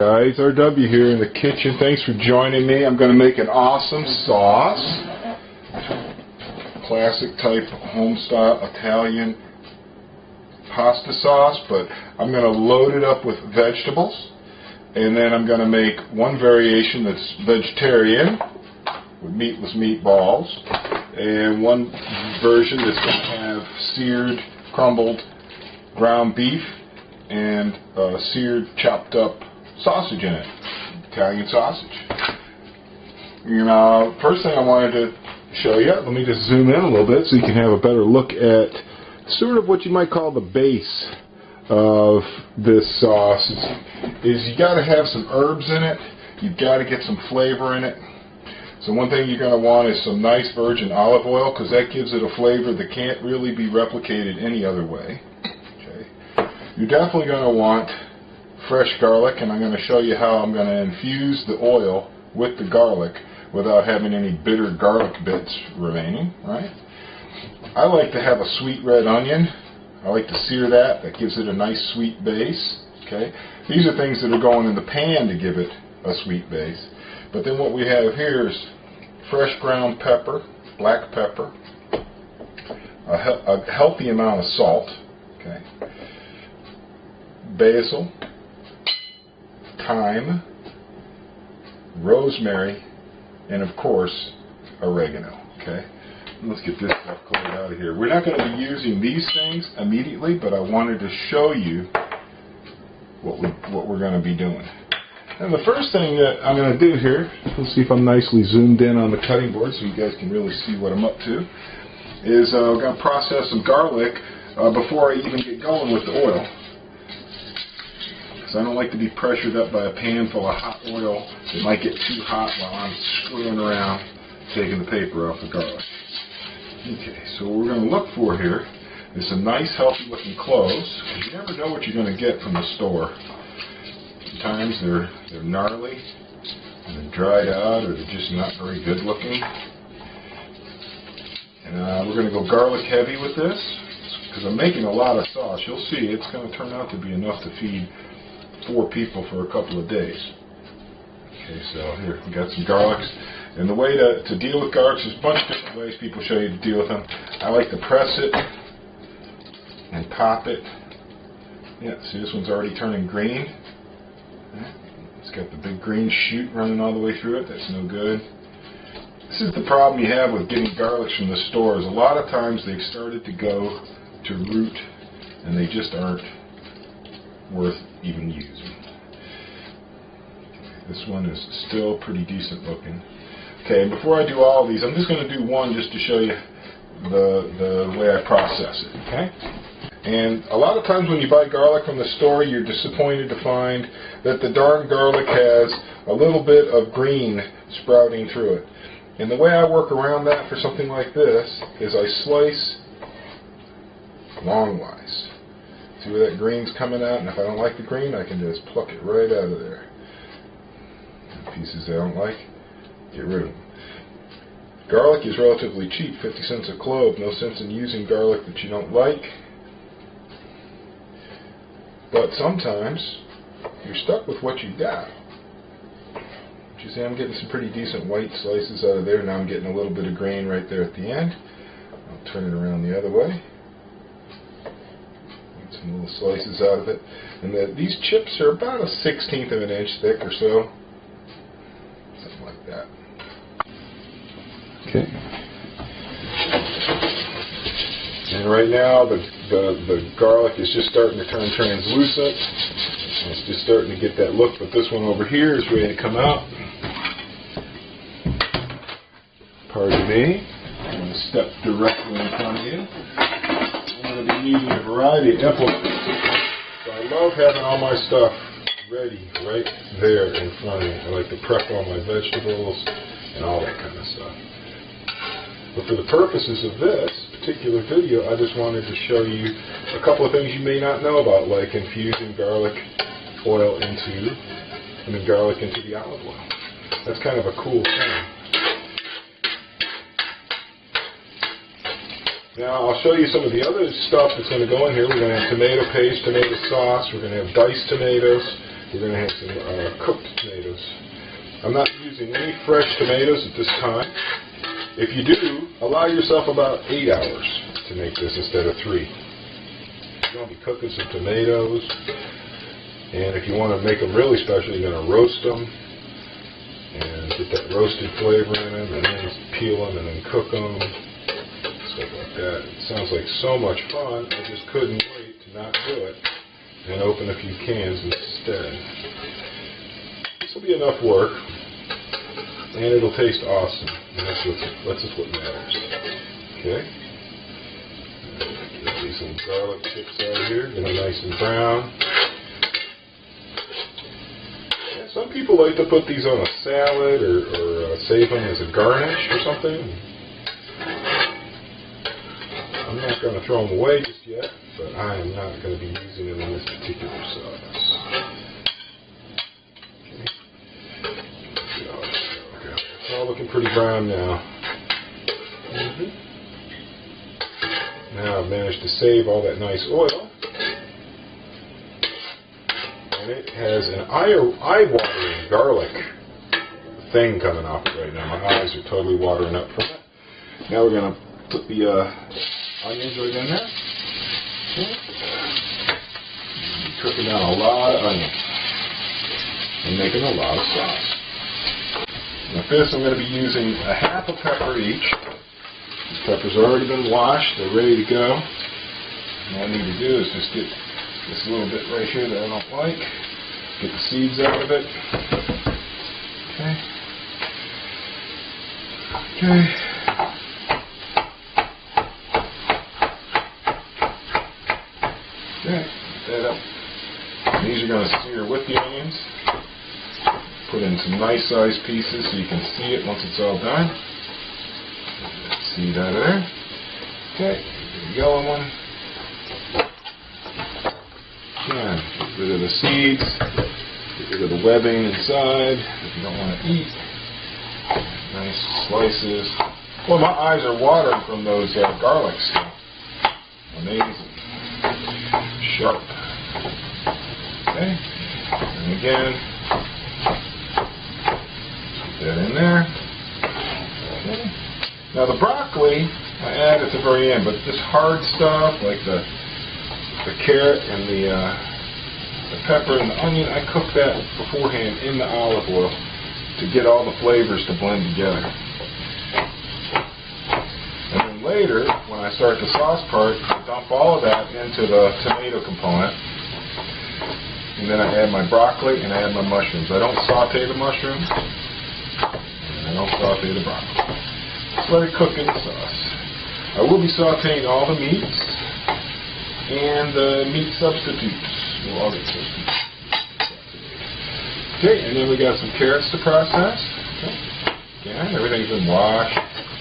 Guys, RW here in the kitchen. Thanks for joining me. I'm going to make an awesome sauce. Classic type home-style Italian pasta sauce, but I'm going to load it up with vegetables. And then I'm going to make one variation that's vegetarian with meatless meatballs, and one version that's going to have seared, crumbled ground beef and seared, chopped up sausage in it, Italian sausage. You know, first thing I wanted to show you, let me just zoom in a little bit so you can have a better look at sort of what you might call the base of this sauce. Is you got to have some herbs in it, you've got to get some flavor in it. So one thing you're going to want is some nice virgin olive oil, because that gives it a flavor that can't really be replicated any other way. Okay. You're definitely going to want fresh garlic, and I'm going to show you how I'm going to infuse the oil with the garlic without having any bitter garlic bits remaining, right? I like to have a sweet red onion. I like to sear that. That gives it a nice sweet base. Okay. These are things that are going in the pan to give it a sweet base. But then what we have here is fresh ground pepper, black pepper, a healthy amount of salt, okay, basil, thyme, rosemary, and of course oregano. Okay, let's get this stuff cleared out of here. We're not going to be using these things immediately, but I wanted to show you what we're going to be doing. And the first thing that I'm going to do here, let's see if I'm nicely zoomed in on the cutting board so you guys can really see what I'm up to, is I'm going to process some garlic before I even get going with the oil. So I don't like to be pressured up by a pan full of hot oil. It might get too hot while I'm screwing around taking the paper off the garlic. Okay, so what we're going to look for here is some nice healthy looking cloves. You never know what you're going to get from the store. Sometimes they're gnarly, and they're dried out, or they're just not very good looking. And we're going to go garlic heavy with this, because I'm making a lot of sauce. You'll see it's going to turn out to be enough to feed 4 people for a couple of days. Okay, so here, we got some garlics. And the way to deal with garlics, there's a bunch of different ways people show you to deal with them. I like to press it and pop it. Yeah, see, this one's already turning green. It's got the big green shoot running all the way through it. That's no good. This is the problem you have with getting garlics from the stores. A lot of times they've started to go to root, and they just aren't worth even using. This one is still pretty decent looking. Okay, and before I do all of these, I'm just going to do one just to show you the way I process it. Okay? And a lot of times when you buy garlic from the store, you're disappointed to find that the darn garlic has a little bit of green sprouting through it. And the way I work around that for something like this is I slice longwise. See where that green's coming out? And if I don't like the green, I can just pluck it right out of there. Pieces I don't like, get rid of them. Garlic is relatively cheap, 50 cents a clove. No sense in using garlic that you don't like. But sometimes you're stuck with what you got. You see, I'm getting some pretty decent white slices out of there. Now I'm getting a little bit of green right there at the end. I'll turn it around the other way. Get some little slices out of it. And these chips are about a 1/16 of an inch thick or so. Something like that. Okay. And right now the garlic is just starting to turn translucent. It's just starting to get that look, but this one over here is ready to come out. Pardon me. I'm going to step directly in front of you. I'm going to be needing a variety of implements. So I love having all my stuff ready right there in front of me. I like to prep all my vegetables and all that kind of stuff. But for the purposes of this particular video, I just wanted to show you a couple of things you may not know about, like infusing garlic oil into the olive oil. That's kind of a cool thing. Now I'll show you some of the other stuff that's going to go in here. We're going to have tomato paste, tomato sauce. We're going to have diced tomatoes. we're going to have some cooked tomatoes. I'm not using any fresh tomatoes at this time. If you do, allow yourself about 8 hours to make this instead of 3. You're going to be cooking some tomatoes, and if you want to make them really special, you're going to roast them and get that roasted flavor in them, and then peel them and then cook them, stuff like that. It sounds like so much fun. I just couldn't wait to not do it and open a few cans instead. This will be enough work, and it'll taste awesome. And that's just what matters. Okay. Get these little garlic chips out here, get them nice and brown. Yeah, some people like to put these on a salad or save them as a garnish or something. I'm not going to throw them away just yet, but I am not going to be using them in this particular sauce. It's all looking pretty brown now. Now I've managed to save all that nice oil. And it has an eye-watering garlic thing coming off it right now. My eyes are totally watering up from it. Now we're going to put the onions right in there. Okay. Cooking down a lot of onions and making a lot of sauce. With this, I'm going to be using a half a pepper each. These peppers have already been washed. They're ready to go. And all I need to do is just get this little bit right here that I don't like. Get the seeds out of it. Okay. Okay. Okay. Get that up. And these are going to sear with the onions. Put in some nice sized pieces so you can see it once it's all done. See that there? Okay, the yellow one. Again, get rid of the seeds, get rid of the webbing inside if you don't want to eat. Nice slices. Well, my eyes are watering from those garlics. Amazing. Sharp. Okay, and again, that in there. Okay. Now the broccoli I add at the very end, but this hard stuff like the carrot and the pepper and the onion, I cook that beforehand in the olive oil to get all the flavors to blend together. And then later, when I start the sauce part, I dump all of that into the tomato component. And then I add my broccoli and I add my mushrooms. I don't saute the mushrooms. I don't saute the broccoli. Just let it cook in the sauce. I will be sauteing all the meats and the meat substitutes. We'll all get substitutes. Okay, and then we got some carrots to process. Okay. Again, everything's been washed.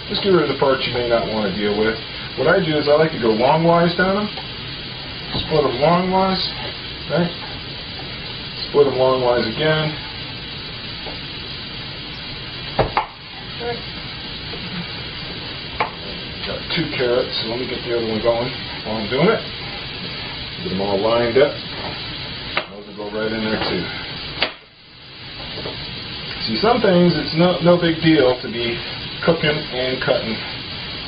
Just get rid of the parts you may not want to deal with. What I do is I like to go longwise down them. Split them longwise. Right? Split them longwise again. Okay. Got 2 carrots, so let me get the other one going while I'm doing it. Get them all lined up. Those will go right in there too. See, some things it's no big deal to be cooking and cutting.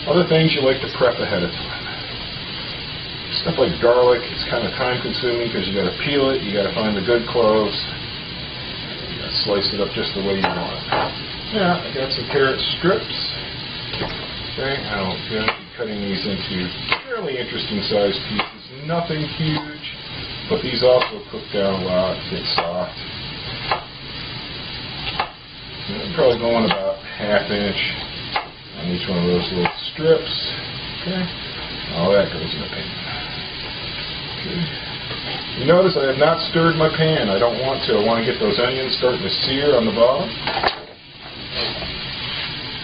Other things you like to prep ahead of time. Stuff like garlic, it's kind of time consuming because you got to peel it, you got to find the good cloves, you got to slice it up just the way you want it. Yeah, I got some carrot strips. Okay, I'm going to be cutting these into fairly interesting sized pieces. Nothing huge, but these also cook down a lot, get soft. So I'm probably going about 1/2 inch on each one of those little strips. Okay, all that goes in the pan. Okay. You notice I have not stirred my pan. I don't want to. I want to get those onions starting to sear on the bottom.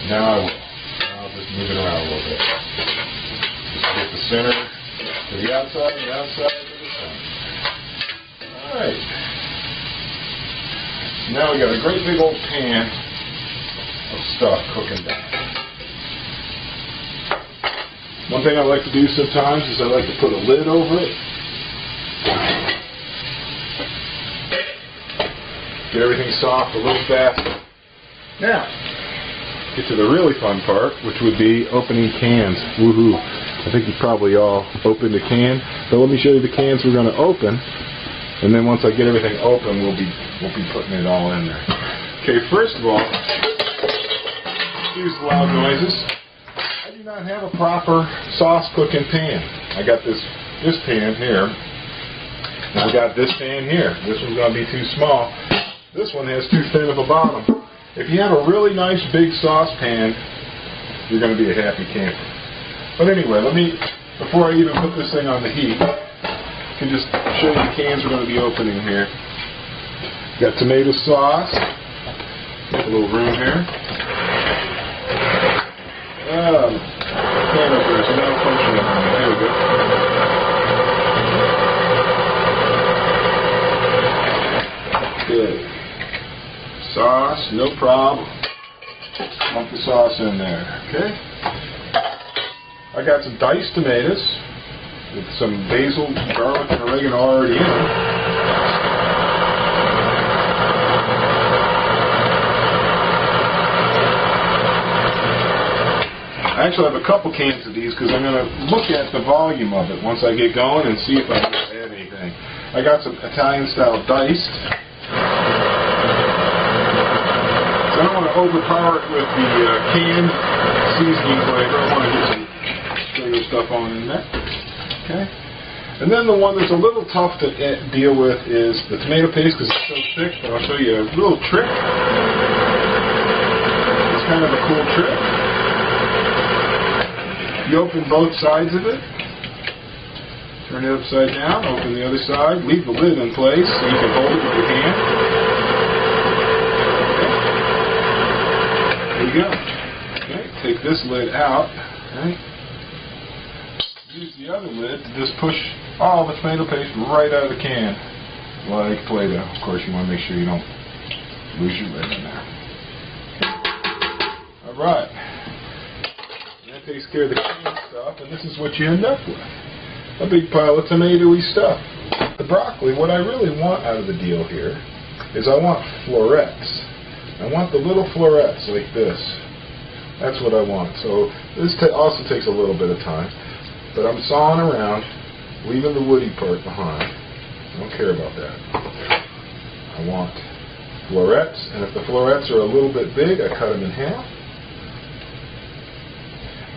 Now I will. I'll just move it around a little bit. Just get the center to the outside and the outside to the center. Alright. Now we got a great big old pan of stuff cooking down. One thing I like to do sometimes is I like to put a lid over it. get everything soft a little faster. Now, get to the really fun part, which would be opening cans. Woohoo! I think you've probably all opened a can, but let me show you the cans we're going to open, and then once I get everything open, we'll be putting it all in there. Okay, first of all, excuse the loud noises. I do not have a proper sauce cooking pan. I got this pan here, and I got this pan here. This one's going to be too small. This one has too thin of a bottom. If you have a really nice big saucepan, you're going to be a happy camper. But anyway, before I even put this thing on the heat, I can just show you the cans we're going to be opening here. Got tomato sauce. Got a little room here. Can opener is not functioning. There we go. Good. Sauce, no problem. Dump the sauce in there. Okay. I got some diced tomatoes with some basil, garlic, and oregano already in them. I actually have a couple cans of these because I'm going to look at the volume of it once I get going and see if I can add anything. I got some Italian style diced. So I don't want to overpower it with the canned seasoning flavor. I want to get some regular stuff on in there. Okay. And then the one that's a little tough to deal with is the tomato paste because it's so thick, but I'll show you a little trick. It's kind of a cool trick. You open both sides of it, turn it upside down, open the other side, leave the lid in place so you can hold it with your hand. Okay. There you go. Okay. Take this lid out. Okay. Use the other lid to just push all the tomato paste right out of the can, like Play-Doh. Of course, you want to make sure you don't lose your lid in there. Okay. All right. Takes care of the canned stuff, and this is what you end up with. A big pile of tomatoey stuff. The broccoli, what I really want out of the deal here is I want florets. I want the little florets like this. That's what I want. So this also takes a little bit of time, but I'm sawing around, leaving the woody part behind. I don't care about that. I want florets, and if the florets are a little bit big, I cut them in half.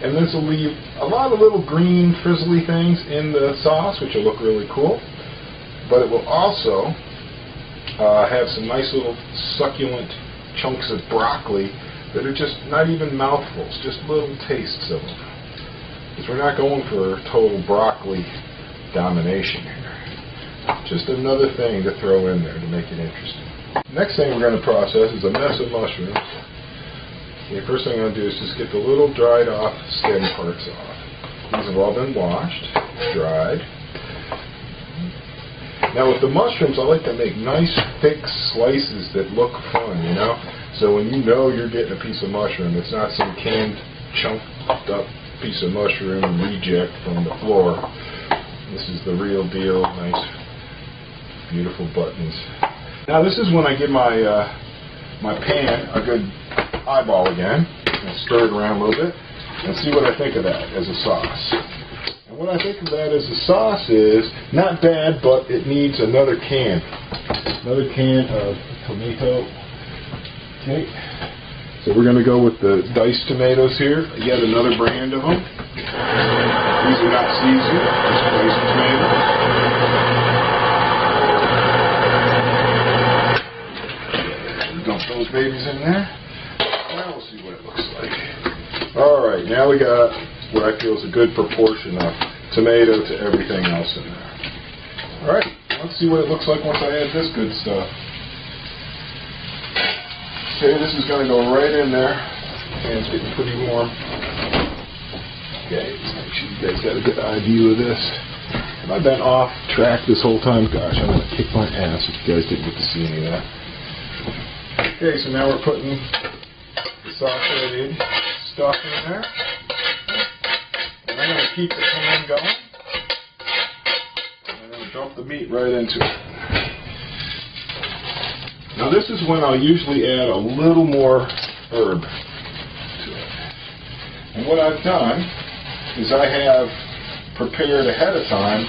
And this will leave a lot of little green frizzly things in the sauce, which will look really cool. But it will also have some nice little succulent chunks of broccoli that are just not even mouthfuls, just little tastes of them. Because we're not going for total broccoli domination here. Just another thing to throw in there to make it interesting. Next thing we're going to process is a mess of mushrooms. Okay, first thing I'm going to do is just get the little dried off stem parts off. These have all been washed, dried. Now with the mushrooms, I like to make nice thick slices that look fun, you know? So when you know you're getting a piece of mushroom, it's not some canned, chunked up piece of mushroom reject from the floor. This is the real deal, nice, beautiful buttons. Now this is when I give my pan a good eyeball again, and stir it around a little bit, and see what I think of that as a sauce. And what I think of that as a sauce is not bad, but it needs another can. Another can of tomato. Okay. So we're going to go with the diced tomatoes here. Yet another brand of them. These are not seasoned, just diced tomatoes. Dump those babies in there. Now we'll see what it looks like. Alright, now we got what I feel is a good proportion of tomato to everything else in there. Alright, let's see what it looks like once I add this good stuff. Okay, this is going to go right in there. And it's getting pretty warm. Okay, let's make sure you guys got a good eye view of this. Have I been off track this whole time? Gosh, I'm going to kick my ass if you guys didn't get to see any of that. Okay, so now we're putting the sauteed stuff in there. And I'm going to keep the pan going. And I'm going to dump the meat right into it. Now this is when I'll usually add a little more herb to it. And what I've done is I have prepared ahead of time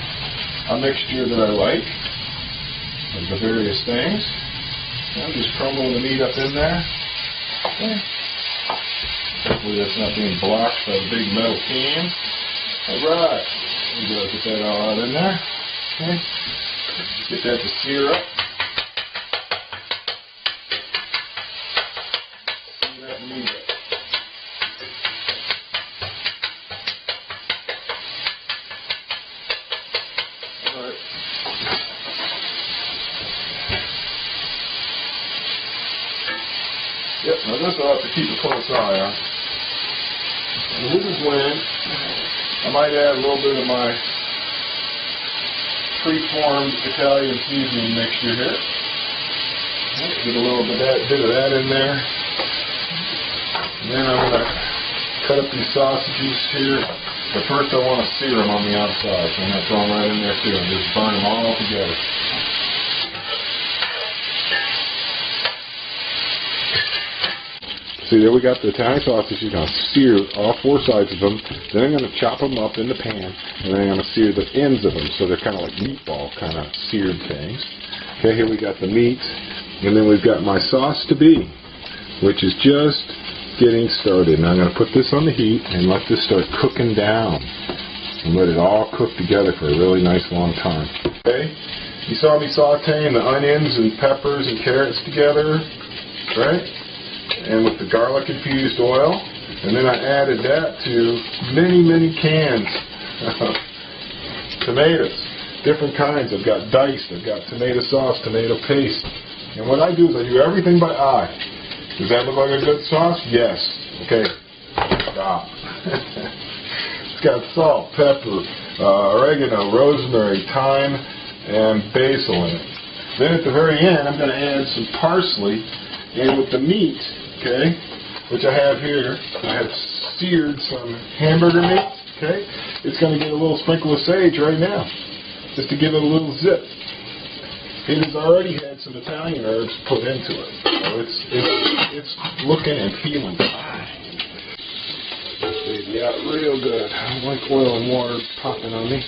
a mixture that I like of the various things. And I'm just crumbling the meat up in there. Okay. Hopefully that's not being blocked by the big metal can. Alright. There we go. Get that all out in there. Okay. Get that to sear up. Sear that meat up. Alright. Yep, now this I'll have to keep a close eye on. And this is when I might add a little bit of my pre-formed Italian seasoning mixture here. Get a little bit of that in there. And then I'm going to cut up these sausages here. But first I want to sear them on the outside. So I'm going to throw them right in there too and just burn them all together. See, there we got the Italian sausages. Going to sear all four sides of them. Then I'm going to chop them up in the pan, and then I'm going to sear the ends of them, so they're kind of like meatball kind of seared things. Okay, here we got the meat, and then we've got my sauce to be, which is just getting started. And I'm going to put this on the heat and let this start cooking down, and let it all cook together for a really nice long time. Okay, you saw me sauteing the onions and peppers and carrots together, right? And with the garlic infused oil, and then I added that to many, many cans of tomatoes, different kinds. I've got diced, I've got tomato sauce, tomato paste, and what I do is I do everything by eye. Does that look like a good sauce? Yes. Okay. Stop. It's got salt, pepper, oregano, rosemary, thyme, and basil in it. Then at the very end, I'm going to add some parsley, and with the meat, okay, which I have here, I have seared some hamburger meat, okay. It's going to get a little sprinkle of sage right now, just to give it a little zip. It has already had some Italian herbs put into it, so it's looking and feeling fine. This baby out real good. I don't like oil and water popping on me.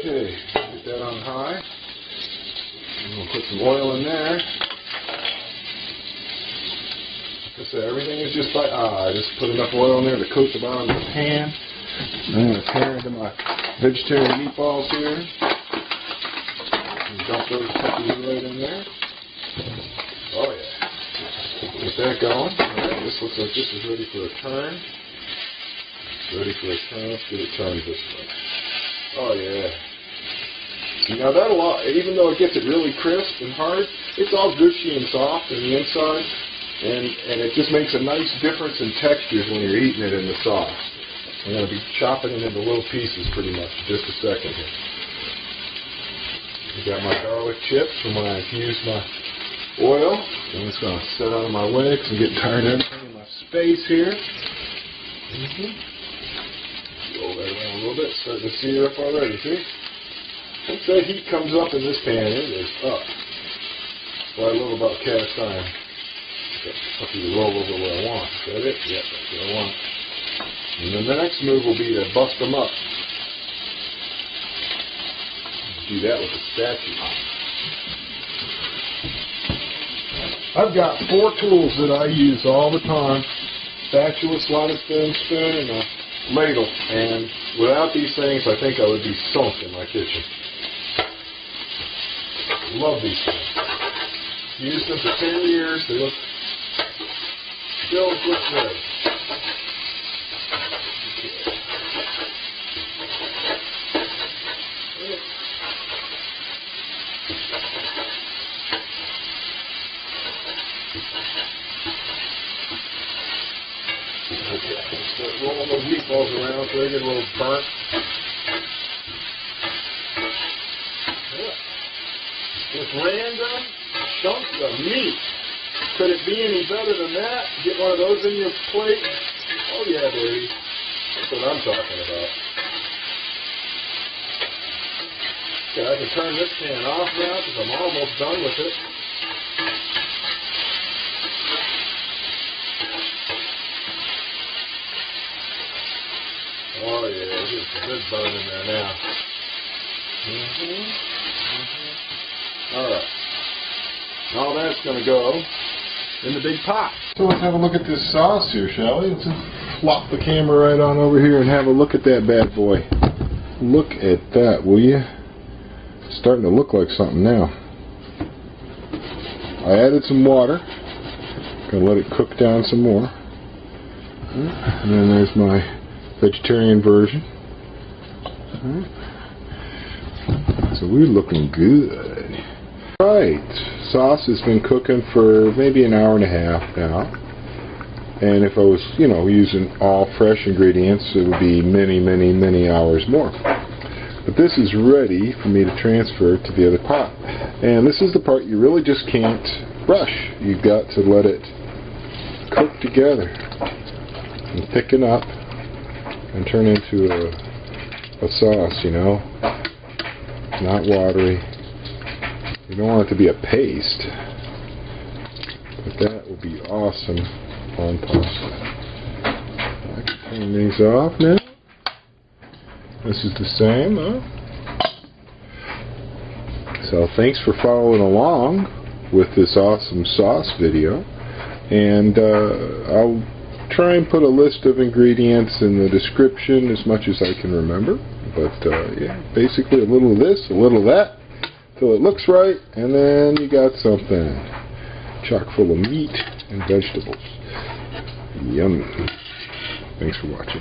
Okay, get that on high. I'm going to put some oil in there. Like I said, everything is just by eye. I just put enough oil in there to coat the bottom of the pan. I'm going to tear into my vegetarian meatballs here. And dump those puppies right in there. Oh yeah. Get that going. Alright, this looks like this is ready for a turn. It's ready for a turn. Let's get it turned this way. Oh yeah. Now even though it gets it really crisp and hard, it's all gushy and soft on the inside. And it just makes a nice difference in textures when you're eating it in the sauce. I'm going to be chopping it into little pieces pretty much in just a second here. I got my garlic chips from when I infused my oil. I'm just going to set out of my way because I'm getting tired of everything in my space here. Roll that around a little bit. Starting to sear up already, see? Once that heat comes up in this pan, it is up. That's what I love about cast iron. I'll do the roll over where I want. Is that it? Yep, that's what I want. And then the next move will be to bust them up. Do that with a spatula. I've got 4 tools that I use all the time. Spatula, slotted spoon, and a ladle. And without these things, I think I would be sunk in my kitchen. Love these things. Used them for 10 years. They look still look good. Okay, start rolling those meatballs around so they get a little burnt. With random chunks of meat. Could it be any better than that? Get one of those in your plate? Oh yeah, baby. That's what I'm talking about. Okay, I can turn this pan off now because I'm almost done with it. good bone in there now. Alright. All that's going to go in the big pot. So let's have a look at this sauce here, shall we? Let's just flop the camera right on over here and have a look at that bad boy. Look at that, will you? It's starting to look like something now. I added some water. Gonna let it cook down some more. And then there's my vegetarian version. So we're looking good. Right, sauce has been cooking for maybe an hour and a half now. And if I was, using all fresh ingredients, it would be many, many, many hours more. But this is ready for me to transfer to the other pot. And this is the part you really just can't rush. You've got to let it cook together and thicken up and turn into a sauce, not watery. You don't want it to be a paste, but that will be awesome on pasta. I can turn these off now. This is the same, So thanks for following along with this awesome sauce video, and I'll try and put a list of ingredients in the description as much as I can remember. But yeah, basically a little of this, a little of that, till it looks right, and then you got something chock full of meat and vegetables. Yum. Thanks for watching.